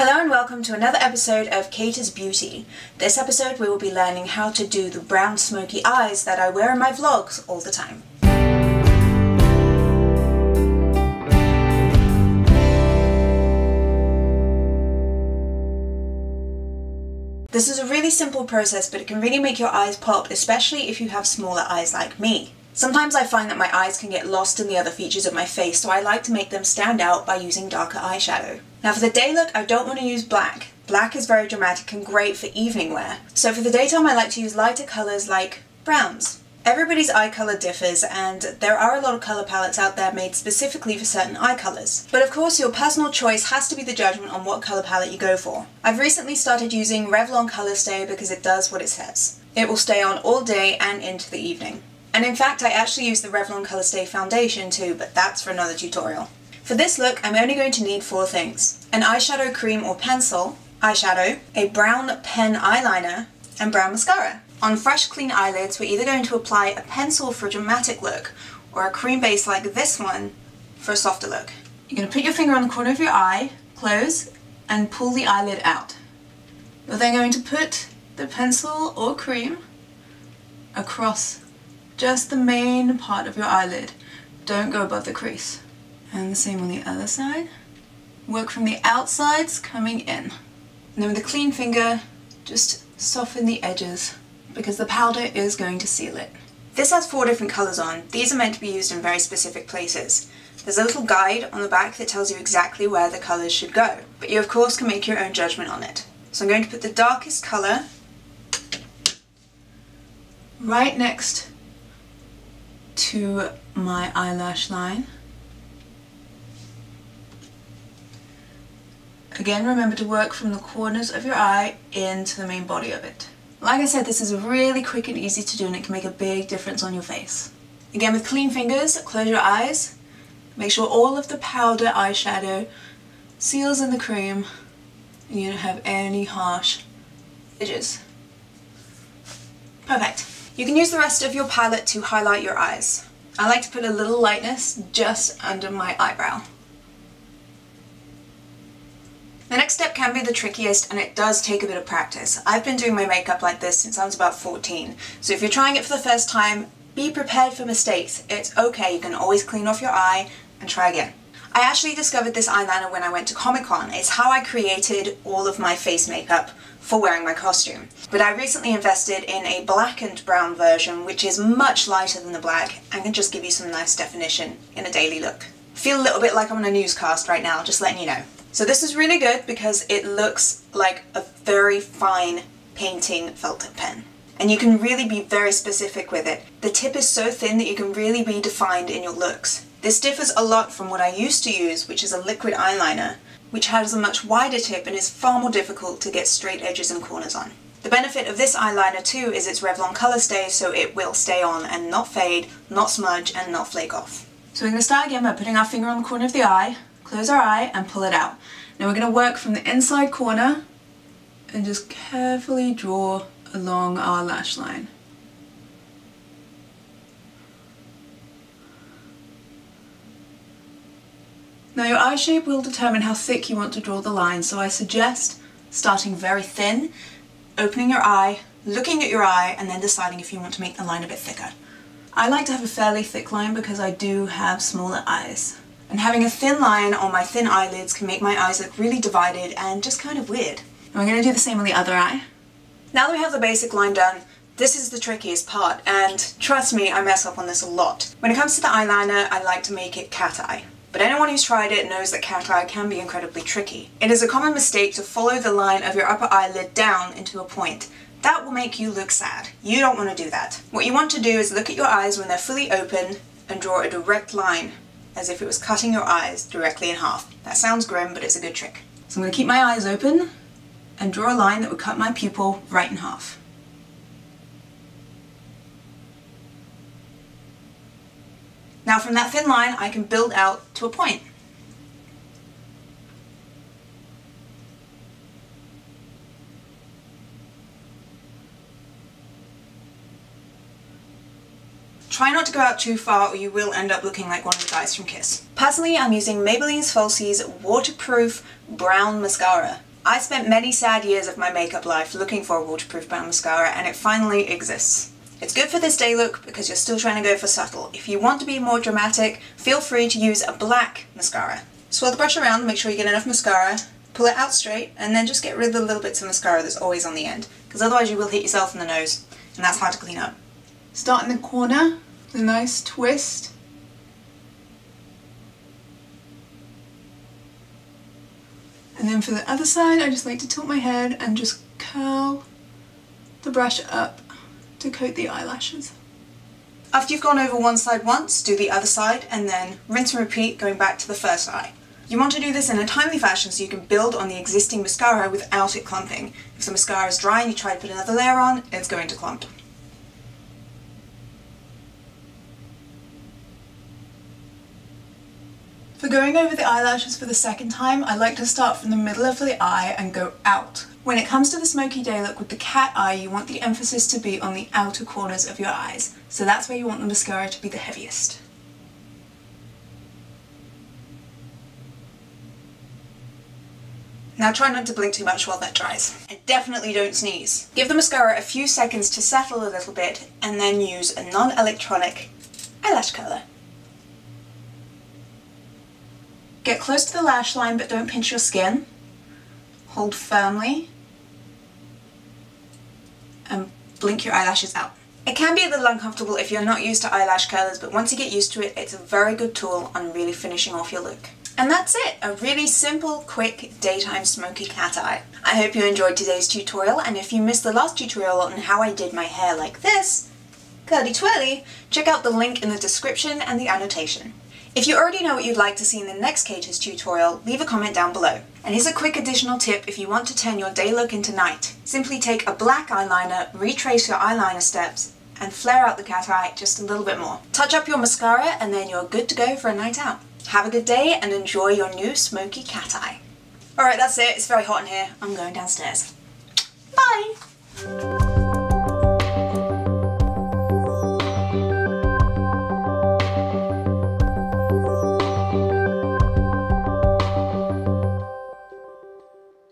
Hello and welcome to another episode of KatersBeauty. This episode we will be learning how to do the brown smoky eyes that I wear in my vlogs all the time. This is a really simple process, but it can really make your eyes pop, especially if you have smaller eyes like me. Sometimes I find that my eyes can get lost in the other features of my face, so I like to make them stand out by using darker eyeshadow. Now for the day look, I don't want to use black. Black is very dramatic and great for evening wear. So for the daytime I like to use lighter colours like browns. Everybody's eye colour differs, and there are a lot of colour palettes out there made specifically for certain eye colours. But of course your personal choice has to be the judgment on what colour palette you go for. I've recently started using Revlon Colour Stay because it does what it says. It will stay on all day and into the evening. And in fact I actually use the Revlon Colour Stay foundation too, but that's for another tutorial. For this look I'm only going to need 4 things. An eyeshadow cream or pencil, eyeshadow, a brown pen eyeliner, and brown mascara. On fresh clean eyelids we're either going to apply a pencil for a dramatic look or a cream base like this one for a softer look. You're going to put your finger on the corner of your eye, close, and pull the eyelid out. You're then going to put the pencil or cream across just the main part of your eyelid. Don't go above the crease. And the same on the other side. Work from the outsides coming in. And then with a clean finger, just soften the edges because the powder is going to seal it. This has 4 different colours on. These are meant to be used in very specific places. There's a little guide on the back that tells you exactly where the colours should go, but you of course can make your own judgment on it. So I'm going to put the darkest colour right next to my eyelash line. Again, remember to work from the corners of your eye into the main body of it. Like I said, this is really quick and easy to do, and it can make a big difference on your face. Again, with clean fingers, close your eyes. Make sure all of the powder eyeshadow seals in the cream and you don't have any harsh edges. Perfect. You can use the rest of your palette to highlight your eyes. I like to put a little lightness just under my eyebrow. The next step can be the trickiest, and it does take a bit of practice. I've been doing my makeup like this since I was about 14, so if you're trying it for the first time, be prepared for mistakes. It's okay, you can always clean off your eye and try again. I actually discovered this eyeliner when I went to Comic-Con. It's how I created all of my face makeup for wearing my costume. But I recently invested in a black and brown version, which is much lighter than the black and can just give you some nice definition in a daily look. I feel a little bit like I'm on a newscast right now, just letting you know. So this is really good because it looks like a very fine painting felt tip pen. And you can really be very specific with it. The tip is so thin that you can really be defined in your looks. This differs a lot from what I used to use, which is a liquid eyeliner, which has a much wider tip and is far more difficult to get straight edges and corners on. The benefit of this eyeliner too is its Revlon Colour Stay, so it will stay on and not fade, not smudge, and not flake off. So we're going to start again by putting our finger on the corner of the eye, close our eye and pull it out. Now we're going to work from the inside corner and just carefully draw along our lash line. Now your eye shape will determine how thick you want to draw the line, so I suggest starting very thin, opening your eye, looking at your eye, and then deciding if you want to make the line a bit thicker. I like to have a fairly thick line because I do have smaller eyes. And having a thin line on my thin eyelids can make my eyes look really divided and just kind of weird. And we're going to do the same on the other eye. Now that we have the basic line done, this is the trickiest part, and trust me, I mess up on this a lot. When it comes to the eyeliner, I like to make it cat eye. But anyone who's tried it knows that cat eye can be incredibly tricky. It is a common mistake to follow the line of your upper eyelid down into a point. That will make you look sad. You don't want to do that. What you want to do is look at your eyes when they're fully open and draw a direct line, as if it was cutting your eyes directly in half. That sounds grim, but it's a good trick. So I'm going to keep my eyes open and draw a line that would cut my pupil right in half. Now from that thin line I can build out to a point. Try not to go out too far or you will end up looking like one of the guys from Kiss. Personally, I'm using Maybelline's Falsies Waterproof Brown Mascara. I spent many sad years of my makeup life looking for a waterproof brown mascara, and it finally exists. It's good for this day look because you're still trying to go for subtle. If you want to be more dramatic, feel free to use a black mascara. Swirl the brush around, make sure you get enough mascara, pull it out straight, and then just get rid of the little bits of mascara that's always on the end, because otherwise you will hit yourself in the nose, and that's hard to clean up. Start in the corner, with a nice twist. And then for the other side, I just like to tilt my head and just curl the brush up to coat the eyelashes. After you've gone over one side once, do the other side, and then rinse and repeat going back to the first eye. You want to do this in a timely fashion so you can build on the existing mascara without it clumping. If the mascara is dry and you try to put another layer on, it's going to clump. For going over the eyelashes for the second time, I like to start from the middle of the eye and go out. When it comes to the smoky day look with the cat eye, you want the emphasis to be on the outer corners of your eyes. So that's where you want the mascara to be the heaviest. Now try not to blink too much while that dries. And definitely don't sneeze. Give the mascara a few seconds to settle a little bit, and then use a non-electronic eyelash curler. Get close to the lash line but don't pinch your skin. Hold firmly and blink your eyelashes out. It can be a little uncomfortable if you're not used to eyelash curlers, but once you get used to it, it's a very good tool on really finishing off your look. And that's it! A really simple, quick, daytime smoky cat eye. I hope you enjoyed today's tutorial, and if you missed the last tutorial on how I did my hair like this, curly twirly, check out the link in the description and the annotation. If you already know what you'd like to see in the next Katers tutorial, leave a comment down below. And here's a quick additional tip if you want to turn your day look into night. Simply take a black eyeliner, retrace your eyeliner steps, and flare out the cat eye just a little bit more. Touch up your mascara and then you're good to go for a night out. Have a good day and enjoy your new smoky cat eye. Alright, that's it. It's very hot in here. I'm going downstairs. Bye!